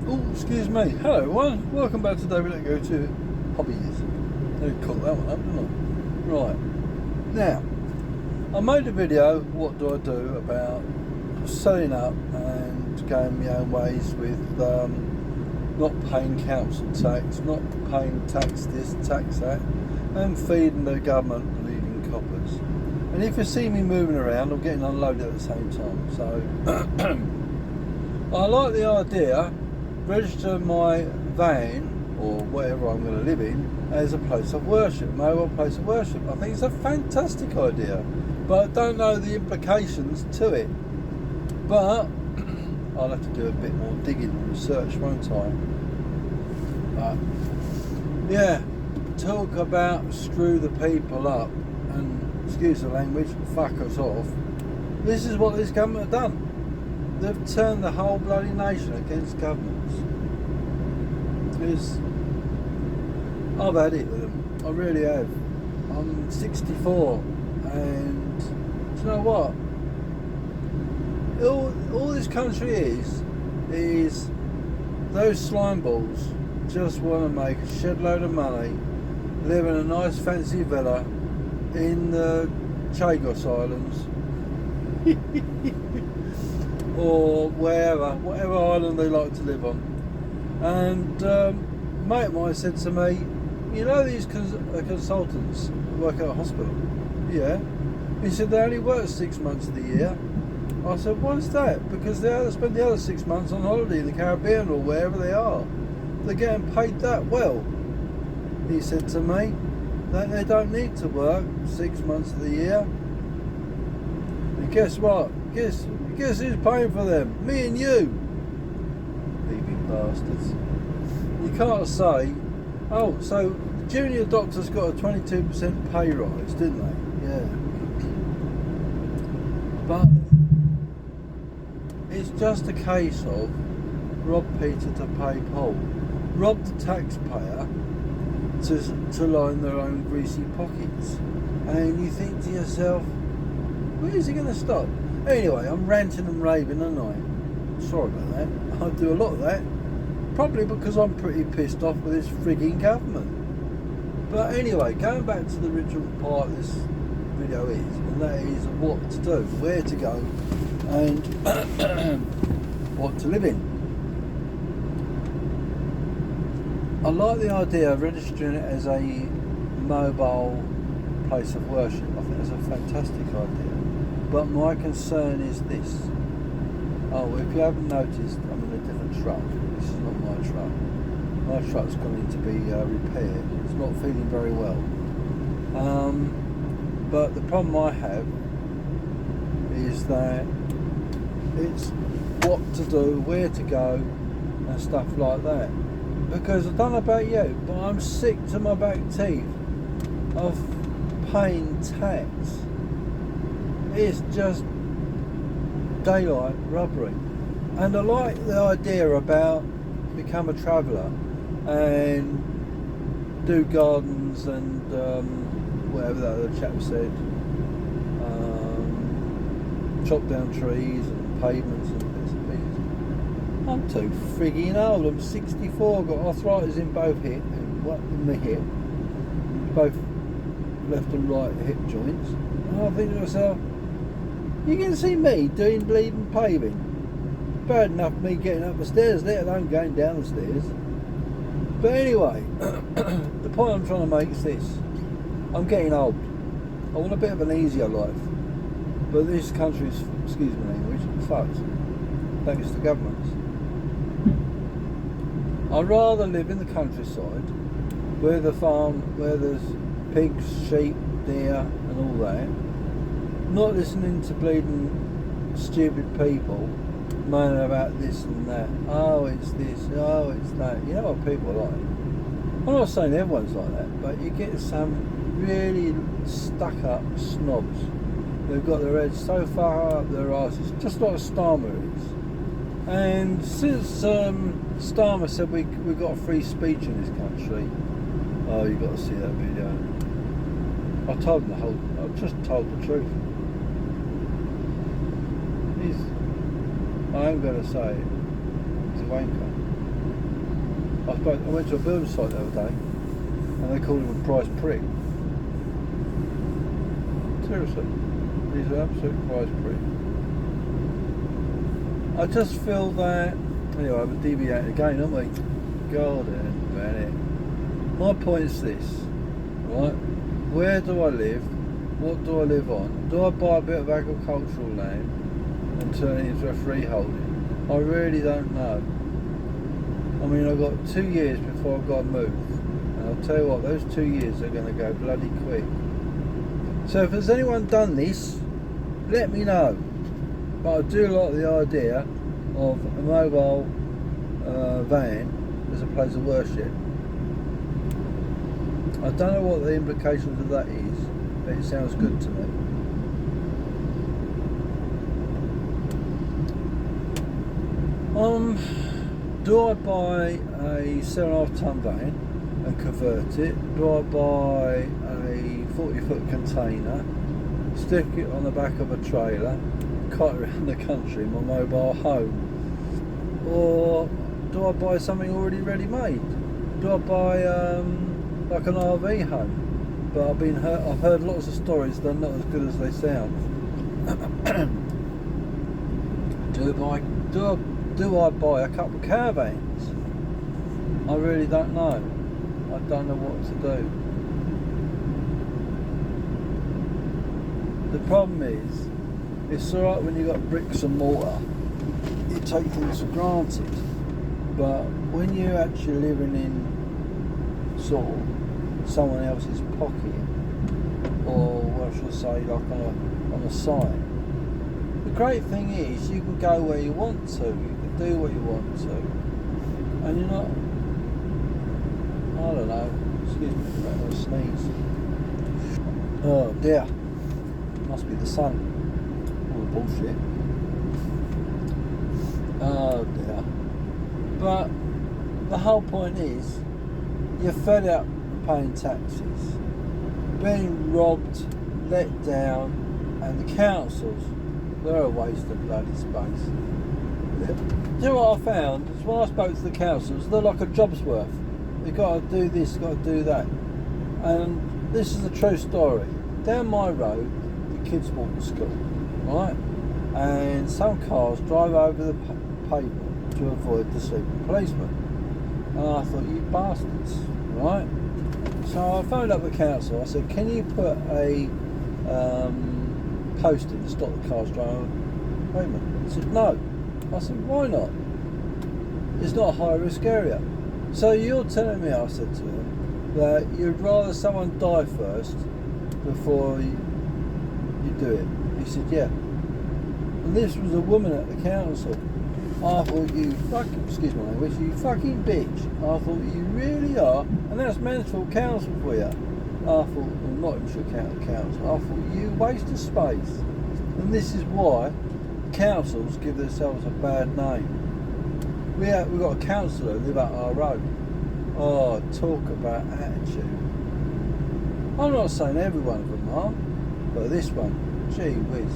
Oh, excuse me. Hello everyone. Welcome back to David Let Go to Hobbies. I caught that one up, didn't I? Right. Now, I made a video, what do I do, about selling up and going my own ways with not paying council tax, not paying tax this, tax that, and feeding the government and leaving coppers. And if you see me moving around, I'm getting unloaded at the same time. So, I like the idea. Register my van or whatever I'm going to live in as a place of worship, mobile place of worship. I think it's a fantastic idea, but I don't know the implications to it. But I'll have to do a bit more digging and research, won't I? But yeah, talk about screw the people up and, excuse the language, fuck us off. This is what this government have done. They've turned the whole bloody nation against governments. Because I've had it with them. I really have. I'm 64 and do you know what? All this country is those slime balls just want to make a shed load of money, live in a nice fancy villa in the Chagos Islands or whatever island they like to live on. And a mate of mine said to me, you know these consultants work at a hospital? Yeah. He said they only work 6 months of the year. I said, why's that? Because they spend the other 6 months on holiday in the Caribbean or wherever they are. They're getting paid that well. He said to me that they don't need to work 6 months of the year. And guess what? Guess who's paying for them? Me and you. Thieving bastards. You can't say, oh, so the junior doctors got a 22% pay rise, didn't they? Yeah. But it's just a case of rob Peter to pay Paul. Rob the taxpayer to line their own greasy pockets. And you think to yourself, where's he going to stop? Anyway, I'm ranting and raving, aren't I? Sorry about that. I do a lot of that. Probably because I'm pretty pissed off with this frigging government. But anyway, going back to the original part of this video and that is what to do, where to go, and what to live in. I like the idea of registering it as a mobile place of worship. I think that's a fantastic idea. But my concern is this. Oh, if you haven't noticed, I'm in a different truck. This is not my truck. My truck's gone in to be repaired. It's not feeling very well. But the problem I have is that it's what to do, where to go, and stuff like that. Because I don't know about you, but I'm sick to my back teeth of paying tax. It's just daylight robbery. And I like the idea about become a traveller and do gardens and whatever that other chap said, chop down trees and pavements and bits and pieces. I'm too frigging old. I'm 64, got arthritis in both hip and in the hip, both left and right hip joints. And I think to myself, you can see me doing bleeding paving. Bad enough me getting up the stairs, let alone going down the stairs. But anyway, the point I'm trying to make is this. I'm getting old. I want a bit of an easier life. But this country's, excuse my language, fucked. Thanks to governments. I'd rather live in the countryside, where the farm, where there's pigs, sheep, deer and all that. Not listening to bleeding stupid people moaning about this and that. Oh, it's this, oh, it's that. You know what people are like. I'm not saying everyone's like that, but you get some really stuck up snobs who've got their heads so far up their asses, just like Starmer is. And since Starmer said we got a free speech in this country, oh, you got to see that video. I just told the truth. I am going to say it. He's a wanker. I went to a building site the other day, and they called him a price prick. Seriously, he's an absolute price prick. I just feel that. Anyway, we're deviating again, aren't we? God damn it. My point is this, right? Where do I live? What do I live on? Do I buy a bit of agricultural land and turn it into a freeholding? I really don't know. I mean, I've got 2 years before I've got to move. And I'll tell you what, those 2 years are going to go bloody quick. So if there's anyone done this, let me know. But I do like the idea of a mobile van as a place of worship. I don't know what the implications of that is, but it sounds good to me. Do I buy a 7.5 ton van and convert it? Do I buy a 40-foot container, stick it on the back of a trailer, kite around the country in my mobile home? Or do I buy something already ready-made? Do I buy like an RV home? But I've heard lots of stories that are not as good as they sound. Do I buy a couple of caravans? I really don't know. I don't know what to do. The problem is, it's alright when you've got bricks and mortar, you take things for granted. But when you're actually living in sort of someone else's pocket, or what should I say, like on a site, the great thing is you can go where you want to, you can do what you want to, and you're not, I don't know, excuse me for that little sneeze. Oh dear, must be the sun, all the bullshit. Oh dear. But the whole point is, you're fed up paying taxes, being robbed, let down, and the councils, they're a waste of bloody space. You know what I found is when I spoke to the councils, they're like a job's worth. You've got to do this, got to do that. And this is a true story. Down my road, the kids walk to school, right? And some cars drive over the pavement to avoid the sleeping policeman. And I thought, you bastards, right? So I phoned up the council. I said, can you put a post in to stop the cars driving over the pavement? He said, no. I said, why not? It's not a high risk area. So you're telling me, I said to him, that you'd rather someone die first before you do it? He said, yeah. And this was a woman at the council. I thought, you fucking, excuse my language, you fucking bitch. I thought, you really are. And that's Mansfield Council for you. I thought, well, Nottinghamshire County Council. I thought, you waste of space. And this is why councils give themselves a bad name. We've got a councillor who live out our road. Oh, talk about attitude. I'm not saying every one of them are, but this one, gee whiz.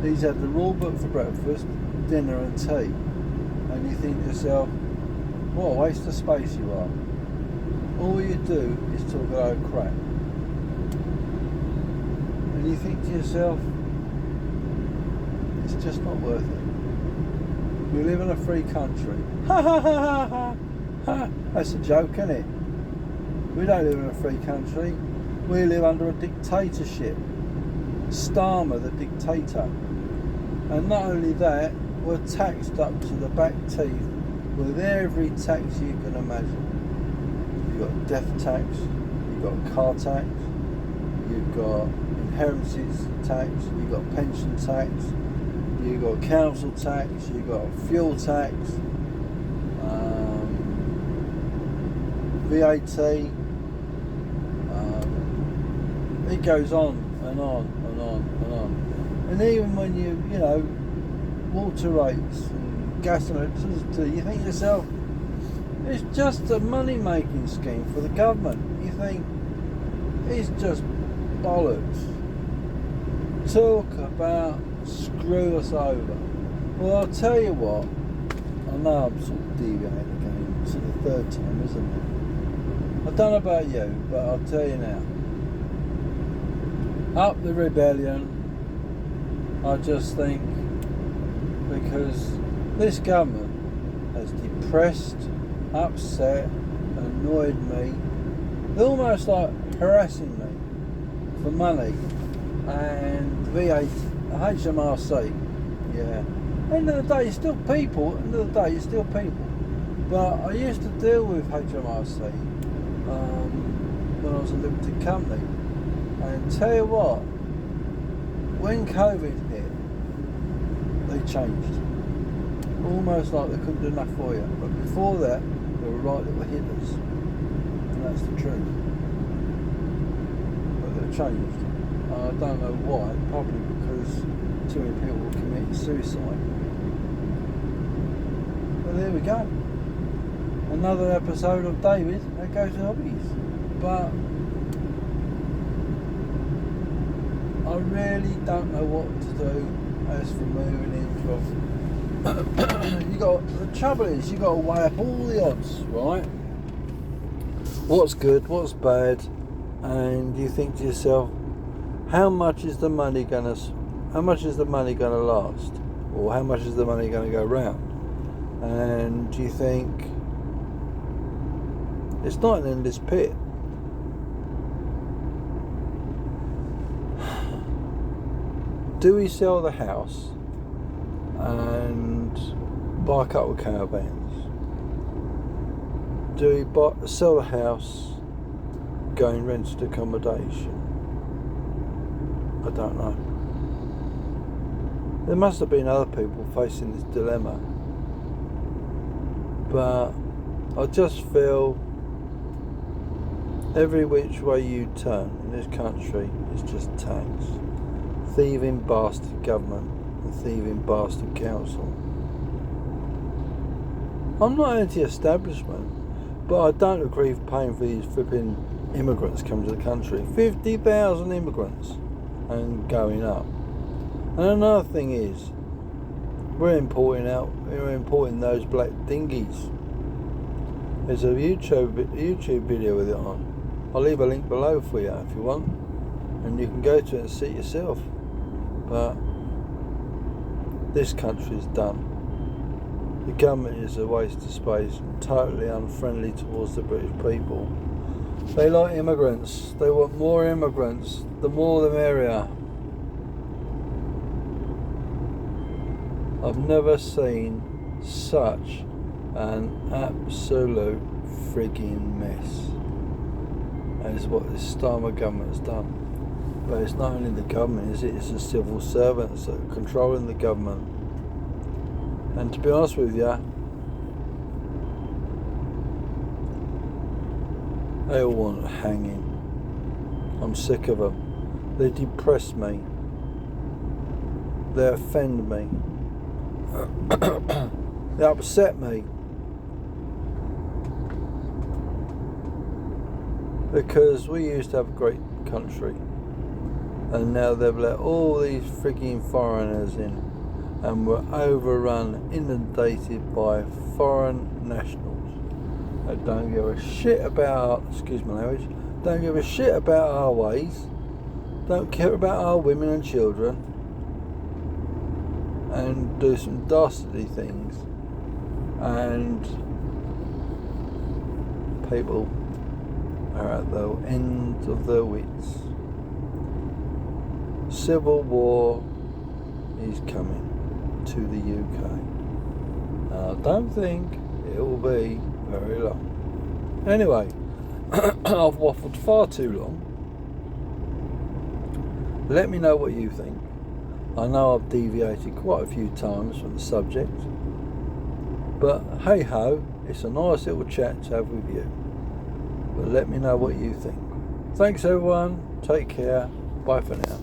He's had the rule book for breakfast, dinner and tea. And you think to yourself, what a waste of space you are. All you do is talk a load of crap. And you think to yourself, it's just not worth it. We live in a free country. Ha ha ha ha ha ha! That's a joke, isn't it? We don't live in a free country. We live under a dictatorship. Starmer, the dictator. And not only that, we're taxed up to the back teeth with every tax you can imagine. You've got death tax, you've got car tax, you've got inheritance tax, you've got pension tax, you've got council tax, you've got fuel tax, VAT, it goes on and on and on and on. And even when you know, water rates and gas and electricity, you think to yourself, it's just a money making scheme for the government. You think, it's just bollocks. Talk about screw us over. Well, I'll tell you what, I know I'm sort of deviating again this is the third time, isn't it? I don't know about you, but I'll tell you now. Up the rebellion, I just think, because this government has depressed, upset, annoyed me. They're almost like harassing me for money. And V8, HMRC, yeah. End of the day, it's still people. End of the day, it's still people. But I used to deal with HMRC when I was a limited company. And tell you what, when COVID hit, they changed. Almost like they couldn't do enough for you. But before that, they were right little hitters. And that's the truth. But they've changed. I don't know why, probably because too many people were committing suicide. But there we go. Another episode of David that goes to hobbies. But I really don't know what to do as for moving in from. The trouble is you got to weigh up all the odds, right? What's good, what's bad, and you think to yourself, how much is the money gonna last, or how much is the money gonna go round? And you think it's not an endless pit. Do we sell the house and buy a couple of caravans? Do we sell the house, go in rented accommodation? I don't know. There must have been other people facing this dilemma, but I just feel every which way you turn in this country is just tax. Thieving bastard government and thieving bastard council. I'm not anti-establishment, but I don't agree with paying for these flipping immigrants coming to the country. 50,000 immigrants and going up. And another thing is, we're importing those black dinghies. There's a YouTube video with it on. I'll leave a link below for you if you want, and you can go to it and see it yourself. But this country is done. The government is a waste of space and totally unfriendly towards the British people. They like immigrants. They want more immigrants. The more the merrier. I've never seen such an absolute frigging mess as what this Starmer government's done. But it's not only the government, is it? It's the civil servants that are controlling the government. And to be honest with you, they all want hanging. I'm sick of them. They depress me. They offend me. They upset me. Because we used to have a great country. And now they've let all these freaking foreigners in. And we're overrun, inundated by foreign nationals that don't give a shit about, excuse my language, don't give a shit about our ways, don't care about our women and children, and do some dastardly things. And people are at the end of their wits. Civil war is coming to the UK. I don't think it will be very long. Anyway, I've waffled far too long. Let me know what you think. I know I've deviated quite a few times from the subject, but hey ho, it's a nice little chat to have with you. But let me know what you think. Thanks everyone, take care, bye for now.